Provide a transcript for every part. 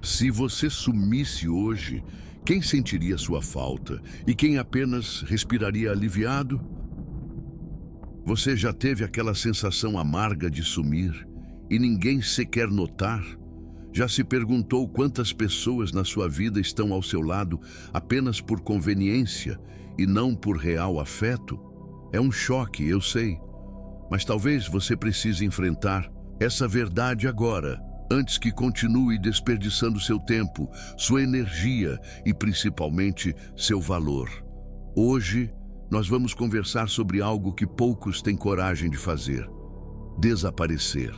Se você sumisse hoje, quem sentiria sua falta e quem apenas respiraria aliviado? Você já teve aquela sensação amarga de sumir e ninguém sequer notar? Já se perguntou quantas pessoas na sua vida estão ao seu lado apenas por conveniência e não por real afeto? É um choque, eu sei, mas talvez você precise enfrentar essa verdade agora, antes que continue desperdiçando seu tempo, sua energia e principalmente seu valor. Hoje, nós vamos conversar sobre algo que poucos têm coragem de fazer: desaparecer,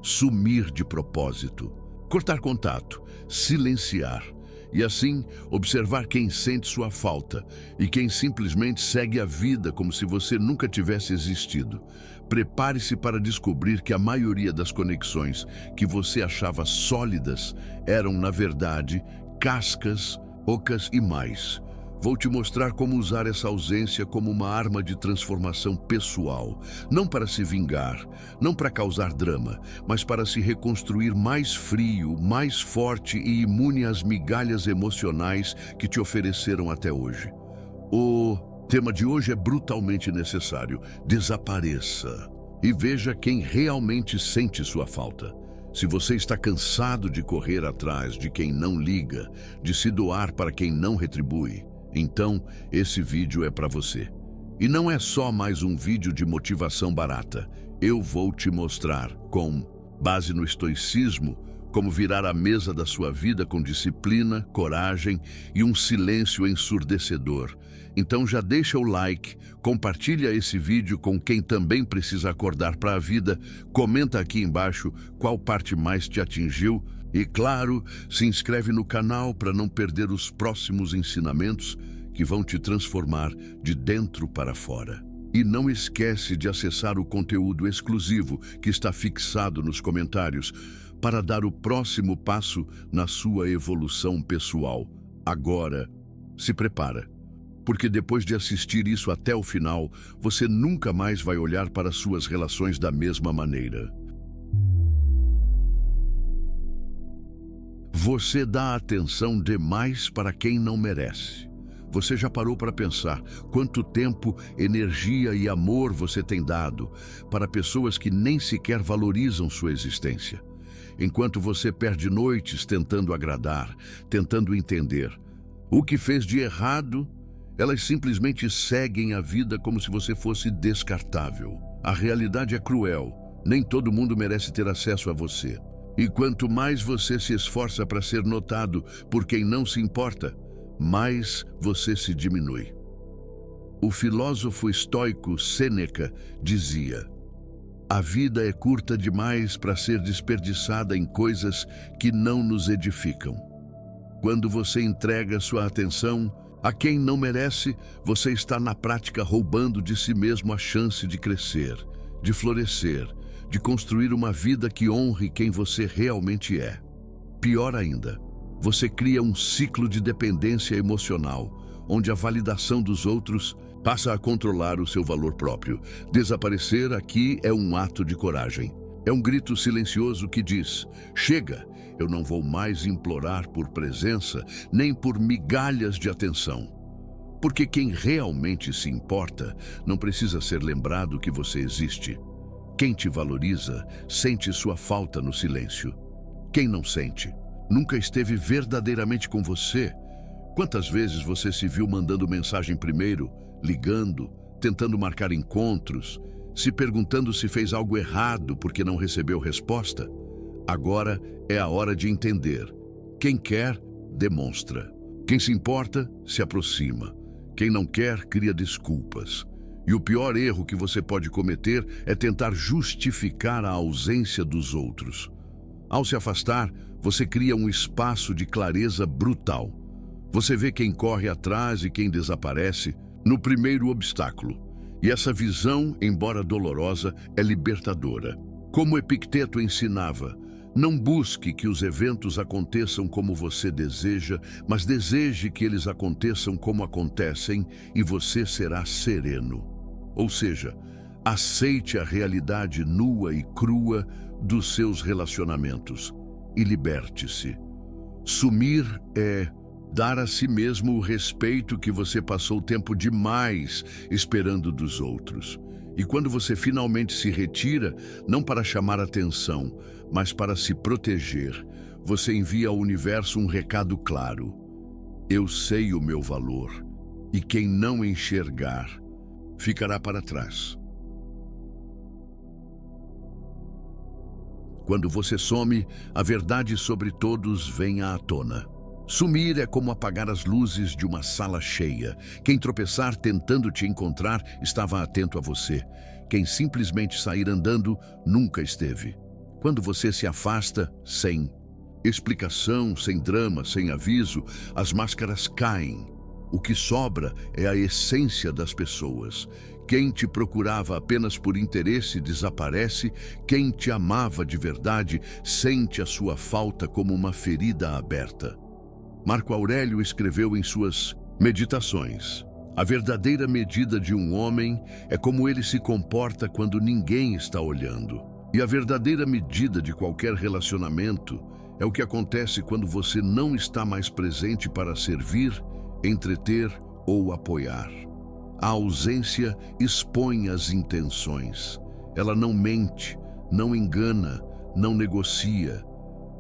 sumir de propósito, cortar contato, silenciar e assim observar quem sente sua falta e quem simplesmente segue a vida como se você nunca tivesse existido. Prepare-se para descobrir que a maioria das conexões que você achava sólidas eram, na verdade, cascas, ocas e mais. Vou te mostrar como usar essa ausência como uma arma de transformação pessoal, não para se vingar, não para causar drama, mas para se reconstruir mais frio, mais forte e imune às migalhas emocionais que te ofereceram até hoje. O tema de hoje é brutalmente necessário: desapareça e veja quem realmente sente sua falta. Se você está cansado de correr atrás de quem não liga, de se doar para quem não retribui, então esse vídeo é para você. E não é só mais um vídeo de motivação barata. Eu vou te mostrar, com base no estoicismo, como virar a mesa da sua vida com disciplina, coragem e um silêncio ensurdecedor. Então já deixa o like, compartilha esse vídeo com quem também precisa acordar para a vida, comenta aqui embaixo qual parte mais te atingiu e, claro, se inscreve no canal para não perder os próximos ensinamentos que vão te transformar de dentro para fora. E não esquece de acessar o conteúdo exclusivo que está fixado nos comentários para dar o próximo passo na sua evolução pessoal. Agora, se prepara, porque depois de assistir isso até o final, você nunca mais vai olhar para suas relações da mesma maneira. Você dá atenção demais para quem não merece. Você já parou para pensar quanto tempo, energia e amor você tem dado para pessoas que nem sequer valorizam sua existência? Enquanto você perde noites tentando agradar, tentando entender o que fez de errado, elas simplesmente seguem a vida como se você fosse descartável. A realidade é cruel. Nem todo mundo merece ter acesso a você. E quanto mais você se esforça para ser notado por quem não se importa, mais você se diminui. O filósofo estoico Sêneca dizia: a vida é curta demais para ser desperdiçada em coisas que não nos edificam. Quando você entrega sua atenção a quem não merece, você está na prática roubando de si mesmo a chance de crescer, de florescer, de construir uma vida que honre quem você realmente é. Pior ainda, você cria um ciclo de dependência emocional, onde a validação dos outros passa a controlar o seu valor próprio. Desaparecer aqui é um ato de coragem. É um grito silencioso que diz: chega, eu não vou mais implorar por presença, nem por migalhas de atenção. Porque quem realmente se importa não precisa ser lembrado que você existe. Quem te valoriza sente sua falta no silêncio. Quem não sente nunca esteve verdadeiramente com você. Quantas vezes você se viu mandando mensagem primeiro, ligando, tentando marcar encontros, se perguntando se fez algo errado porque não recebeu resposta? Agora é a hora de entender. Quem quer, demonstra. Quem se importa, se aproxima. Quem não quer, cria desculpas. E o pior erro que você pode cometer é tentar justificar a ausência dos outros. Ao se afastar, você cria um espaço de clareza brutal. Você vê quem corre atrás e quem desaparece no primeiro obstáculo. E essa visão, embora dolorosa, é libertadora. Como Epicteto ensinava, não busque que os eventos aconteçam como você deseja, mas deseje que eles aconteçam como acontecem e você será sereno. Ou seja, aceite a realidade nua e crua dos seus relacionamentos e liberte-se. Sumir é dar a si mesmo o respeito que você passou tempo demais esperando dos outros. E quando você finalmente se retira, não para chamar atenção, mas para se proteger, você envia ao universo um recado claro: eu sei o meu valor, e quem não enxergar, ficará para trás. Quando você some, a verdade sobre todos vem à tona. Sumir é como apagar as luzes de uma sala cheia. Quem tropeçar tentando te encontrar estava atento a você. Quem simplesmente sair andando nunca esteve. Quando você se afasta, sem explicação, sem drama, sem aviso, as máscaras caem. O que sobra é a essência das pessoas. Quem te procurava apenas por interesse desaparece. Quem te amava de verdade sente a sua falta como uma ferida aberta. Marco Aurélio escreveu em suas Meditações: a verdadeira medida de um homem é como ele se comporta quando ninguém está olhando. E a verdadeira medida de qualquer relacionamento é o que acontece quando você não está mais presente para servir, entreter ou apoiar. A ausência expõe as intenções. Ela não mente, não engana, não negocia.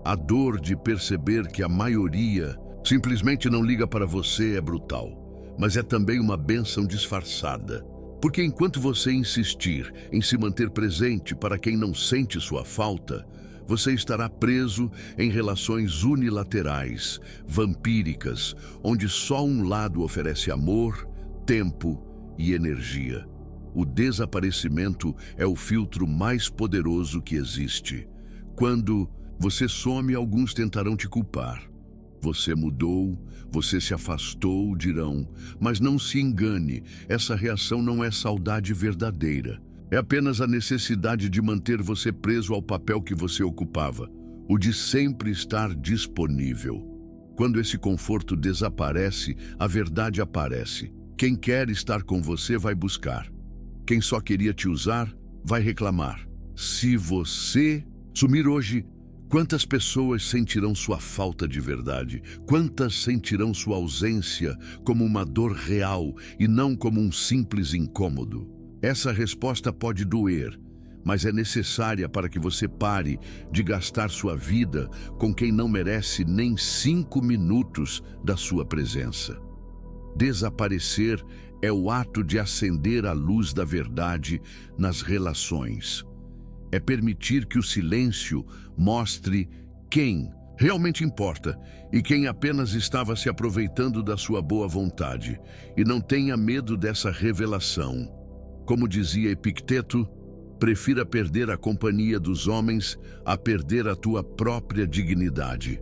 A dor de perceber que a maioria simplesmente não liga para você é brutal, mas é também uma bênção disfarçada. Porque enquanto você insistir em se manter presente para quem não sente sua falta, você estará preso em relações unilaterais, vampíricas, onde só um lado oferece amor, tempo e energia. O desaparecimento é o filtro mais poderoso que existe. Quando você some, alguns tentarão te culpar. Você mudou, você se afastou, dirão, mas não se engane, essa reação não é saudade verdadeira. É apenas a necessidade de manter você preso ao papel que você ocupava, o de sempre estar disponível. Quando esse conforto desaparece, a verdade aparece. Quem quer estar com você vai buscar. Quem só queria te usar, vai reclamar. Se você sumir hoje, quantas pessoas sentirão sua falta de verdade? Quantas sentirão sua ausência como uma dor real e não como um simples incômodo? Essa resposta pode doer, mas é necessária para que você pare de gastar sua vida com quem não merece nem 5 minutos da sua presença. Desaparecer é o ato de acender a luz da verdade nas relações. É permitir que o silêncio mostre quem realmente importa e quem apenas estava se aproveitando da sua boa vontade. E não tenha medo dessa revelação. Como dizia Epicteto, prefira perder a companhia dos homens a perder a tua própria dignidade.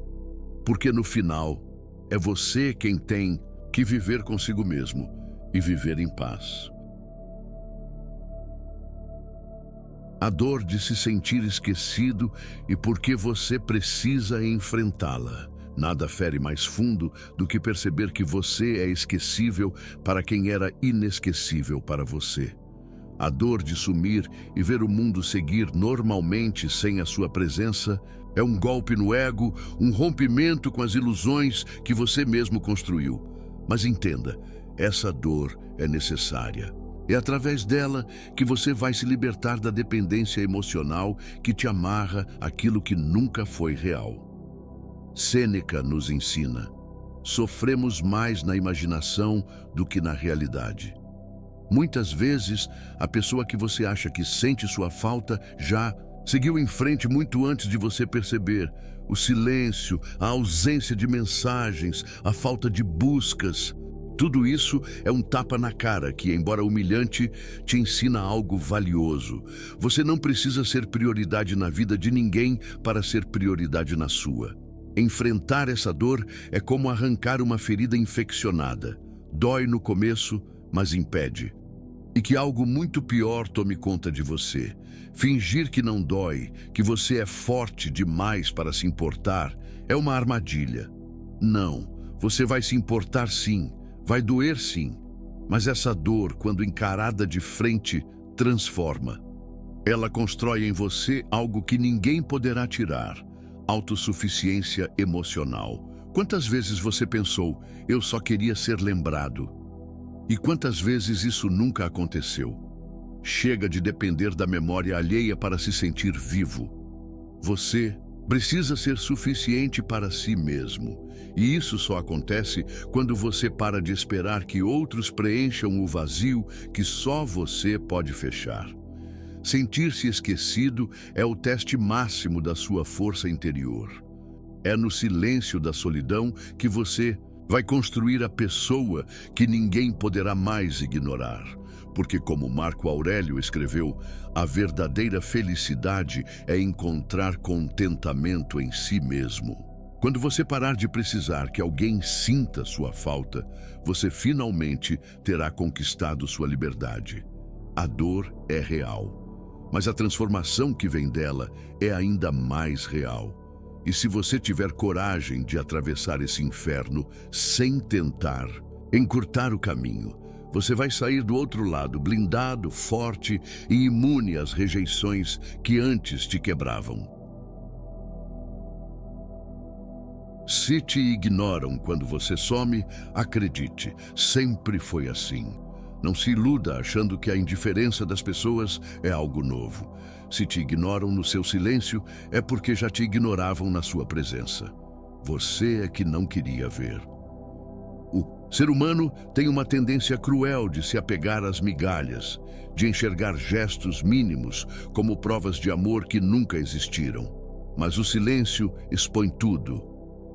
Porque no final, é você quem tem que viver consigo mesmo e viver em paz. A dor de se sentir esquecido e porque você precisa enfrentá-la. Nada fere mais fundo do que perceber que você é esquecível para quem era inesquecível para você. A dor de sumir e ver o mundo seguir normalmente sem a sua presença é um golpe no ego, um rompimento com as ilusões que você mesmo construiu. Mas entenda, essa dor é necessária. É através dela que você vai se libertar da dependência emocional que te amarra àquilo que nunca foi real. Sêneca nos ensina: sofremos mais na imaginação do que na realidade. Muitas vezes, a pessoa que você acha que sente sua falta já seguiu em frente muito antes de você perceber. O silêncio, a ausência de mensagens, a falta de buscas. Tudo isso é um tapa na cara que, embora humilhante, te ensina algo valioso. Você não precisa ser prioridade na vida de ninguém para ser prioridade na sua. Enfrentar essa dor é como arrancar uma ferida infeccionada. Dói no começo, mas impede. E que algo muito pior tome conta de você. Fingir que não dói, que você é forte demais para se importar, é uma armadilha. Não, você vai se importar sim. Vai doer sim, mas essa dor, quando encarada de frente, transforma. Ela constrói em você algo que ninguém poderá tirar: autossuficiência emocional, Quantas vezes você pensou, eu só queria ser lembrado? E quantas vezes isso nunca aconteceu? Chega de depender da memória alheia para se sentir vivo. Você precisa ser suficiente para si mesmo. E isso só acontece quando você para de esperar que outros preencham o vazio que só você pode fechar. Sentir-se esquecido é o teste máximo da sua força interior. É no silêncio da solidão que você vai construir a pessoa que ninguém poderá mais ignorar. Porque, como Marco Aurélio escreveu, a verdadeira felicidade é encontrar contentamento em si mesmo. Quando você parar de precisar que alguém sinta sua falta, você finalmente terá conquistado sua liberdade. A dor é real, mas a transformação que vem dela é ainda mais real. E se você tiver coragem de atravessar esse inferno sem tentar encurtar o caminho, você vai sair do outro lado blindado, forte e imune às rejeições que antes te quebravam. Se te ignoram quando você some, acredite, sempre foi assim. Não se iluda achando que a indiferença das pessoas é algo novo. Se te ignoram no seu silêncio, é porque já te ignoravam na sua presença. Você é que não queria ver. O ser humano tem uma tendência cruel de se apegar às migalhas, de enxergar gestos mínimos como provas de amor que nunca existiram. Mas o silêncio expõe tudo.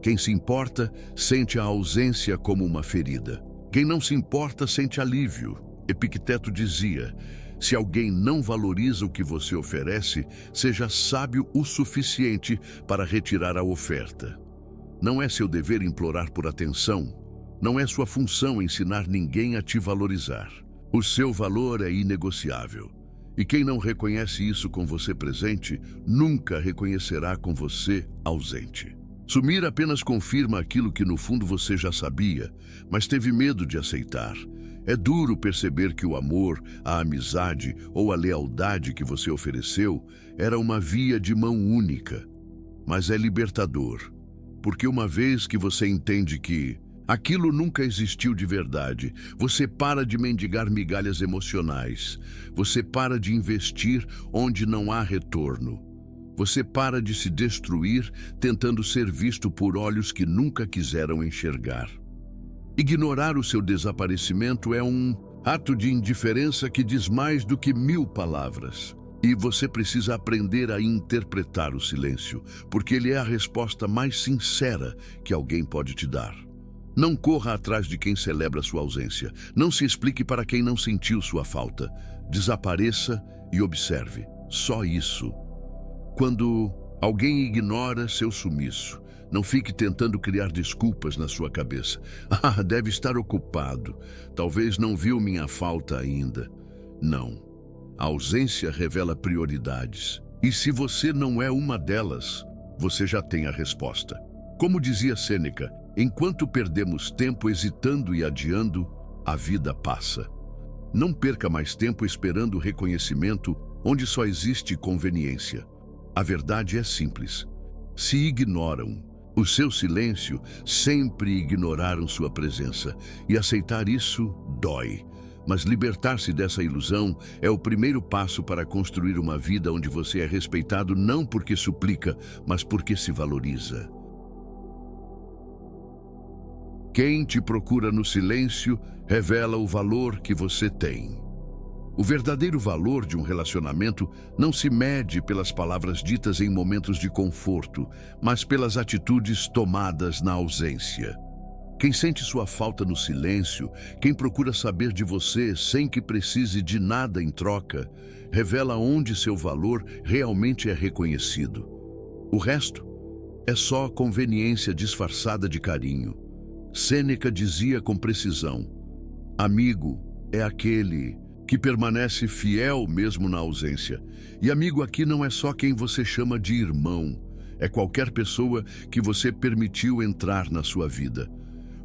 Quem se importa sente a ausência como uma ferida. Quem não se importa sente alívio. Epicteto dizia: se alguém não valoriza o que você oferece, seja sábio o suficiente para retirar a oferta. Não é seu dever implorar por atenção. Não é sua função ensinar ninguém a te valorizar. O seu valor é inegociável. E quem não reconhece isso com você presente, nunca reconhecerá com você ausente. Sumir apenas confirma aquilo que no fundo você já sabia, mas teve medo de aceitar. É duro perceber que o amor, a amizade ou a lealdade que você ofereceu era uma via de mão única. Mas é libertador, porque uma vez que você entende que aquilo nunca existiu de verdade, você para de mendigar migalhas emocionais, você para de investir onde não há retorno. Você para de se destruir tentando ser visto por olhos que nunca quiseram enxergar. Ignorar o seu desaparecimento é um ato de indiferença que diz mais do que 1000 palavras. E você precisa aprender a interpretar o silêncio, porque ele é a resposta mais sincera que alguém pode te dar. Não corra atrás de quem celebra sua ausência. Não se explique para quem não sentiu sua falta. Desapareça e observe. Só isso. Quando alguém ignora seu sumiço, não fique tentando criar desculpas na sua cabeça. Ah, deve estar ocupado. Talvez não viu minha falta ainda. Não. A ausência revela prioridades. E se você não é uma delas, você já tem a resposta. Como dizia Sêneca, enquanto perdemos tempo hesitando e adiando, a vida passa. Não perca mais tempo esperando reconhecimento onde só existe conveniência. A verdade é simples. Se ignoram o seu silêncio, sempre ignoraram sua presença. E aceitar isso dói. Mas libertar-se dessa ilusão é o primeiro passo para construir uma vida onde você é respeitado não porque suplica, mas porque se valoriza. Quem te procura no silêncio revela o valor que você tem. O verdadeiro valor de um relacionamento não se mede pelas palavras ditas em momentos de conforto, mas pelas atitudes tomadas na ausência. Quem sente sua falta no silêncio, quem procura saber de você sem que precise de nada em troca, revela onde seu valor realmente é reconhecido. O resto é só conveniência disfarçada de carinho. Sêneca dizia com precisão: amigo é aquele que permanece fiel mesmo na ausência. E amigo aqui não é só quem você chama de irmão, é qualquer pessoa que você permitiu entrar na sua vida.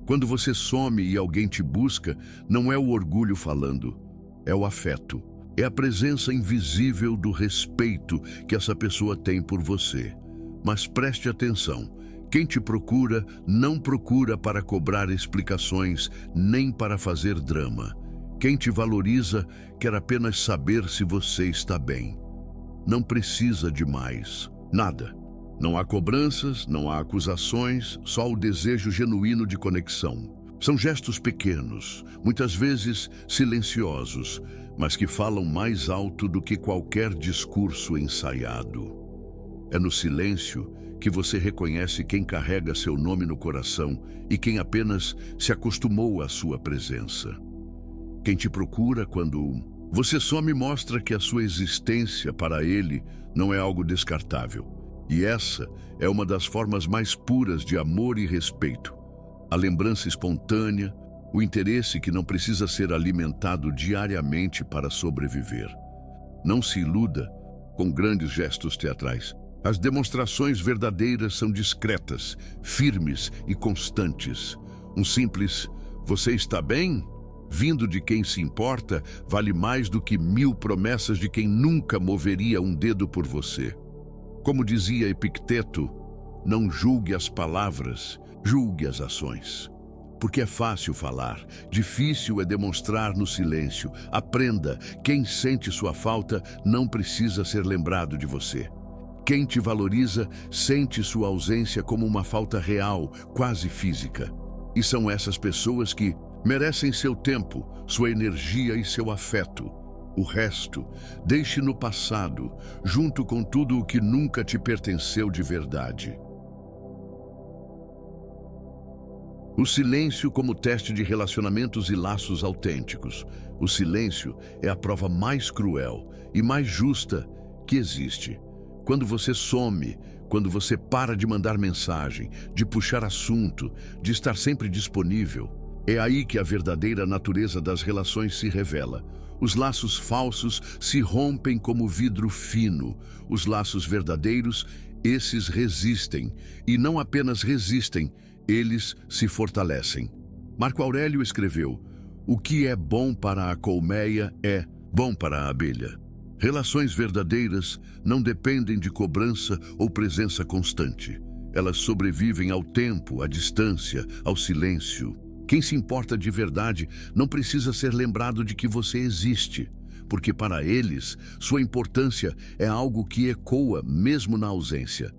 Quando você some e alguém te busca, não é o orgulho falando, é o afeto. É a presença invisível do respeito que essa pessoa tem por você. Mas preste atenção, Quem te procura, não procura para cobrar explicações, nem para fazer drama. Quem te valoriza, quer apenas saber se você está bem. Não precisa de mais, nada. Não há cobranças, não há acusações, só o desejo genuíno de conexão. São gestos pequenos, muitas vezes silenciosos, mas que falam mais alto do que qualquer discurso ensaiado. É no silêncio que você reconhece quem carrega seu nome no coração e quem apenas se acostumou à sua presença. Quem te procura quando você some mostra que a sua existência para ele não é algo descartável. E essa é uma das formas mais puras de amor e respeito. A lembrança espontânea, o interesse que não precisa ser alimentado diariamente para sobreviver. Não se iluda com grandes gestos teatrais. As demonstrações verdadeiras são discretas, firmes e constantes. Um simples "você está bem?", vindo de quem se importa, vale mais do que 1000 promessas de quem nunca moveria um dedo por você. Como dizia Epicteto, não julgue as palavras, julgue as ações. Porque é fácil falar, difícil é demonstrar no silêncio. Aprenda, quem sente sua falta não precisa ser lembrado de você. Quem te valoriza sente sua ausência como uma falta real, quase física. E são essas pessoas que merecem seu tempo, sua energia e seu afeto. O resto, deixe no passado, junto com tudo o que nunca te pertenceu de verdade. O silêncio como teste de relacionamentos e laços autênticos. O silêncio é a prova mais cruel e mais justa que existe. Quando você some, quando você para de mandar mensagem, de puxar assunto, de estar sempre disponível, é aí que a verdadeira natureza das relações se revela. Os laços falsos se rompem como vidro fino. Os laços verdadeiros, esses resistem. E não apenas resistem, eles se fortalecem. Marco Aurélio escreveu: "O que é bom para a colmeia é bom para a abelha." Relações verdadeiras não dependem de cobrança ou presença constante. Elas sobrevivem ao tempo, à distância, ao silêncio. Quem se importa de verdade não precisa ser lembrado de que você existe, porque para eles, sua importância é algo que ecoa mesmo na ausência.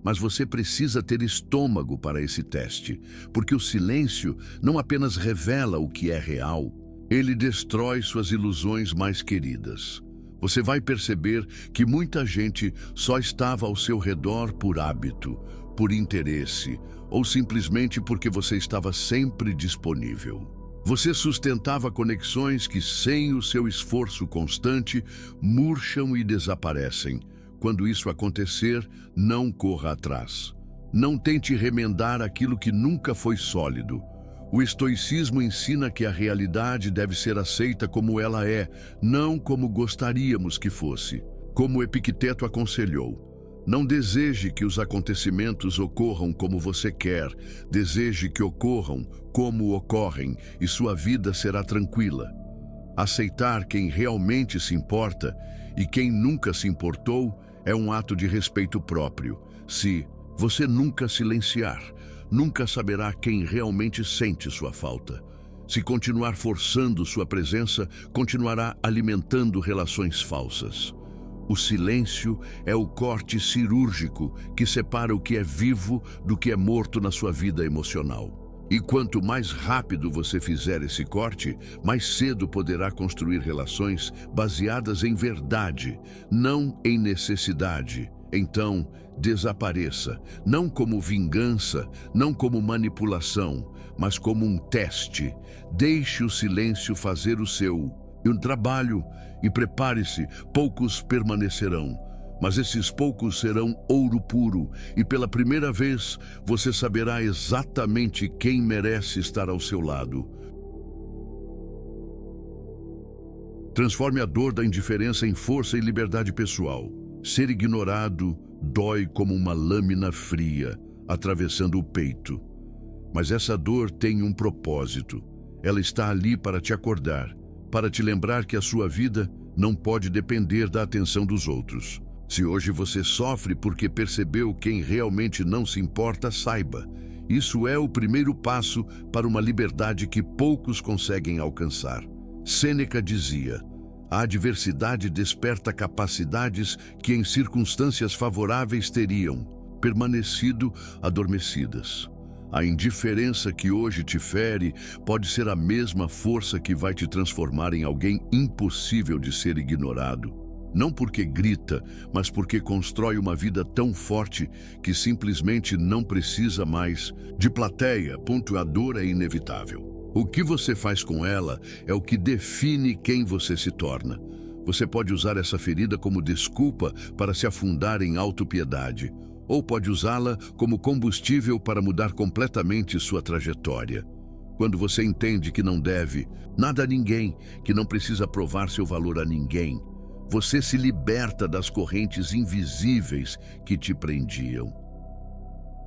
Mas você precisa ter estômago para esse teste, porque o silêncio não apenas revela o que é real, ele destrói suas ilusões mais queridas. Você vai perceber que muita gente só estava ao seu redor por hábito, por interesse, ou simplesmente porque você estava sempre disponível. Você sustentava conexões que, sem o seu esforço constante, murcham e desaparecem. Quando isso acontecer, não corra atrás. Não tente remendar aquilo que nunca foi sólido. O estoicismo ensina que a realidade deve ser aceita como ela é, não como gostaríamos que fosse. Como Epicteto aconselhou: não deseje que os acontecimentos ocorram como você quer, deseje que ocorram como ocorrem, e sua vida será tranquila. Aceitar quem realmente se importa e quem nunca se importou é um ato de respeito próprio. Se você nunca silenciar, nunca saberá quem realmente sente sua falta. Se continuar forçando sua presença, continuará alimentando relações falsas. O silêncio é o corte cirúrgico que separa o que é vivo do que é morto na sua vida emocional. E quanto mais rápido você fizer esse corte, mais cedo poderá construir relações baseadas em verdade, não em necessidade. Então, desapareça, não como vingança, não como manipulação, mas como um teste. Deixe o silêncio fazer o seu trabalho e prepare-se, poucos permanecerão. Mas esses poucos serão ouro puro, e pela primeira vez você saberá exatamente quem merece estar ao seu lado. Transforme a dor da indiferença em força e liberdade pessoal. Ser ignorado dói como uma lâmina fria, atravessando o peito. Mas essa dor tem um propósito. Ela está ali para te acordar, para te lembrar que a sua vida não pode depender da atenção dos outros. Se hoje você sofre porque percebeu quem realmente não se importa, saiba, isso é o primeiro passo para uma liberdade que poucos conseguem alcançar. Sêneca dizia: a adversidade desperta capacidades que em circunstâncias favoráveis teriam permanecido adormecidas. A indiferença que hoje te fere pode ser a mesma força que vai te transformar em alguém impossível de ser ignorado. Não porque grita, mas porque constrói uma vida tão forte que simplesmente não precisa mais de plateia. A dor é inevitável. O que você faz com ela é o que define quem você se torna. Você pode usar essa ferida como desculpa para se afundar em autopiedade, ou pode usá-la como combustível para mudar completamente sua trajetória. Quando você entende que não deve nada a ninguém, que não precisa provar seu valor a ninguém, você se liberta das correntes invisíveis que te prendiam.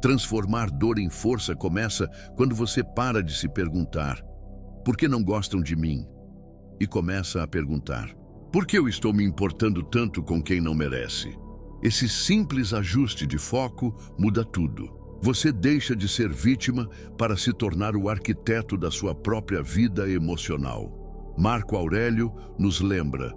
Transformar dor em força começa quando você para de se perguntar: por que não gostam de mim? E começa a perguntar: por que eu estou me importando tanto com quem não merece? Esse simples ajuste de foco muda tudo. Você deixa de ser vítima para se tornar o arquiteto da sua própria vida emocional. Marco Aurélio nos lembra: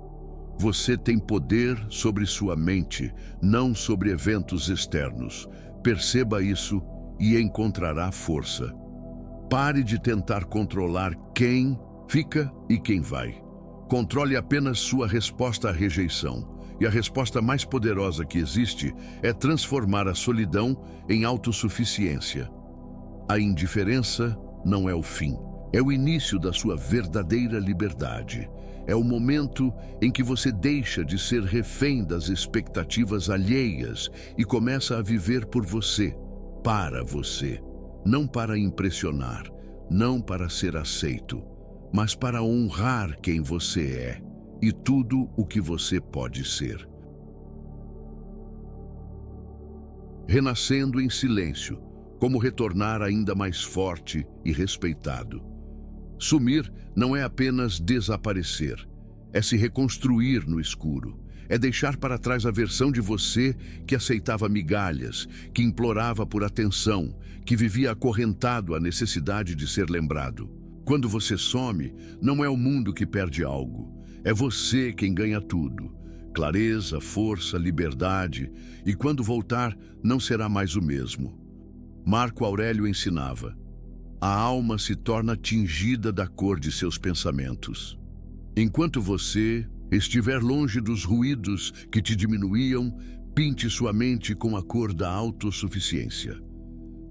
você tem poder sobre sua mente, não sobre eventos externos. Perceba isso e encontrará força. Pare de tentar controlar quem fica e quem vai. Controle apenas sua resposta à rejeição. E a resposta mais poderosa que existe é transformar a solidão em autossuficiência. A indiferença não é o fim, é o início da sua verdadeira liberdade. É o momento em que você deixa de ser refém das expectativas alheias e começa a viver por você, para você. Não para impressionar, não para ser aceito, mas para honrar quem você é e tudo o que você pode ser. Renascendo em silêncio, como retornar ainda mais forte e respeitado. Sumir não é apenas desaparecer, é se reconstruir no escuro. É deixar para trás a versão de você que aceitava migalhas, que implorava por atenção, que vivia acorrentado à necessidade de ser lembrado. Quando você some, não é o mundo que perde algo, é você quem ganha tudo. Clareza, força, liberdade, e quando voltar, não será mais o mesmo. Marco Aurélio ensinava: a alma se torna tingida da cor de seus pensamentos. Enquanto você estiver longe dos ruídos que te diminuíam, pinte sua mente com a cor da autossuficiência.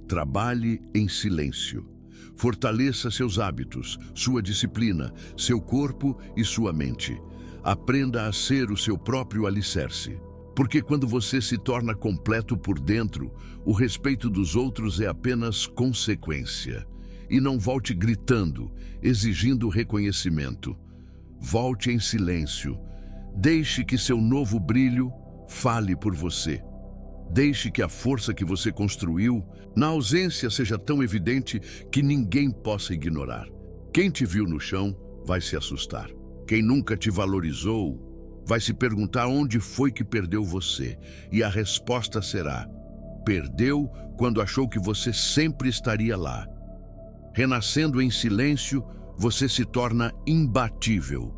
Trabalhe em silêncio. Fortaleça seus hábitos, sua disciplina, seu corpo e sua mente. Aprenda a ser o seu próprio alicerce. Porque quando você se torna completo por dentro, o respeito dos outros é apenas consequência. E não volte gritando, exigindo reconhecimento. Volte em silêncio. Deixe que seu novo brilho fale por você. Deixe que a força que você construiu, na ausência, seja tão evidente que ninguém possa ignorar. Quem te viu no chão vai se assustar. Quem nunca te valorizou vai se perguntar onde foi que perdeu você. E a resposta será: perdeu quando achou que você sempre estaria lá. Renascendo em silêncio, você se torna imbatível.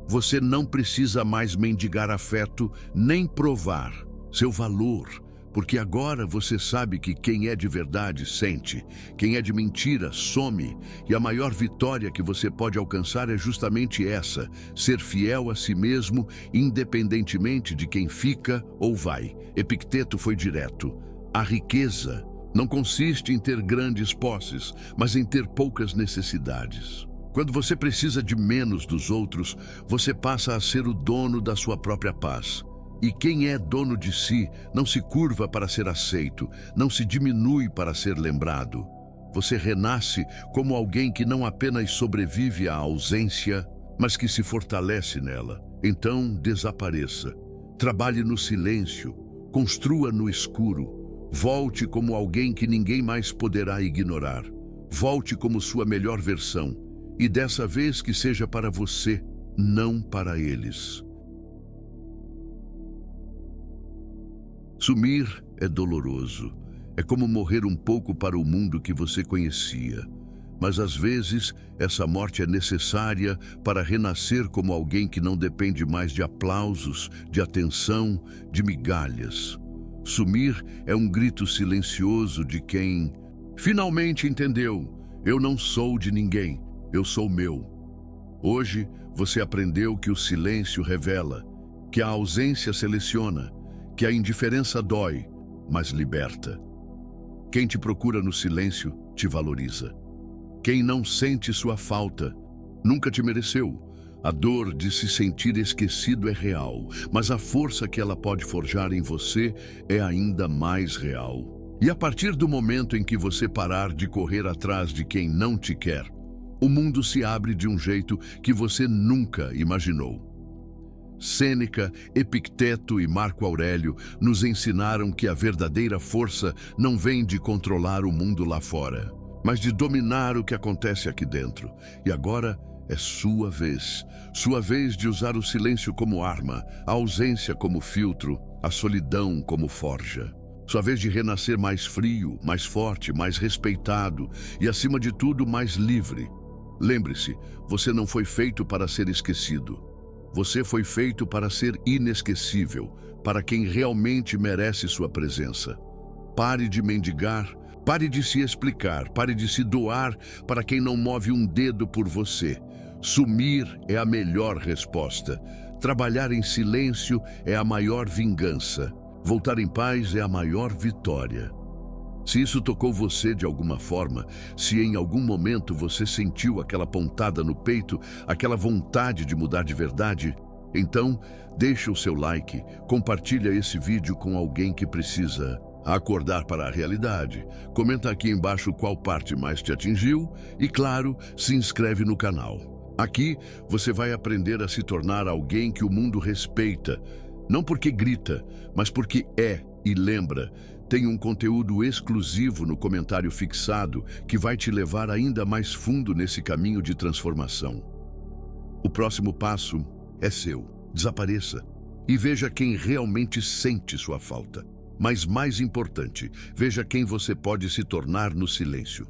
Você não precisa mais mendigar afeto, nem provar seu valor, porque agora você sabe que quem é de verdade sente, quem é de mentira some, e a maior vitória que você pode alcançar é justamente essa: ser fiel a si mesmo, independentemente de quem fica ou vai. Epicteto foi direto: a riqueza não consiste em ter grandes posses, mas em ter poucas necessidades. Quando você precisa de menos dos outros, você passa a ser o dono da sua própria paz. E quem é dono de si não se curva para ser aceito, não se diminui para ser lembrado. Você renasce como alguém que não apenas sobrevive à ausência, mas que se fortalece nela. Então, desapareça. Trabalhe no silêncio, construa no escuro. Volte como alguém que ninguém mais poderá ignorar. Volte como sua melhor versão. E dessa vez que seja para você, não para eles. Sumir é doloroso. É como morrer um pouco para o mundo que você conhecia. Mas às vezes, essa morte é necessária para renascer como alguém que não depende mais de aplausos, de atenção, de migalhas. Sumir é um grito silencioso de quem finalmente entendeu: eu não sou de ninguém, eu sou meu. Hoje, você aprendeu que o silêncio revela, que a ausência seleciona, que a indiferença dói, mas liberta. Quem te procura no silêncio te valoriza. Quem não sente sua falta nunca te mereceu. A dor de se sentir esquecido é real, mas a força que ela pode forjar em você é ainda mais real. E a partir do momento em que você parar de correr atrás de quem não te quer, o mundo se abre de um jeito que você nunca imaginou. Sêneca, Epicteto e Marco Aurélio nos ensinaram que a verdadeira força não vem de controlar o mundo lá fora, mas de dominar o que acontece aqui dentro. E agora é sua vez. Sua vez de usar o silêncio como arma, a ausência como filtro, a solidão como forja. Sua vez de renascer mais frio, mais forte, mais respeitado e, acima de tudo, mais livre. Lembre-se, você não foi feito para ser esquecido. Você foi feito para ser inesquecível, para quem realmente merece sua presença. Pare de mendigar, pare de se explicar, pare de se doar para quem não move um dedo por você. Sumir é a melhor resposta. Trabalhar em silêncio é a maior vingança. Voltar em paz é a maior vitória. Se isso tocou você de alguma forma, se em algum momento você sentiu aquela pontada no peito, aquela vontade de mudar de verdade, então deixa o seu like, compartilha esse vídeo com alguém que precisa acordar para a realidade. Comenta aqui embaixo qual parte mais te atingiu e, claro, se inscreve no canal. Aqui você vai aprender a se tornar alguém que o mundo respeita, não porque grita, mas porque é e lembra. Tem um conteúdo exclusivo no comentário fixado que vai te levar ainda mais fundo nesse caminho de transformação. O próximo passo é seu. Desapareça e veja quem realmente sente sua falta. Mas mais importante, veja quem você pode se tornar no silêncio.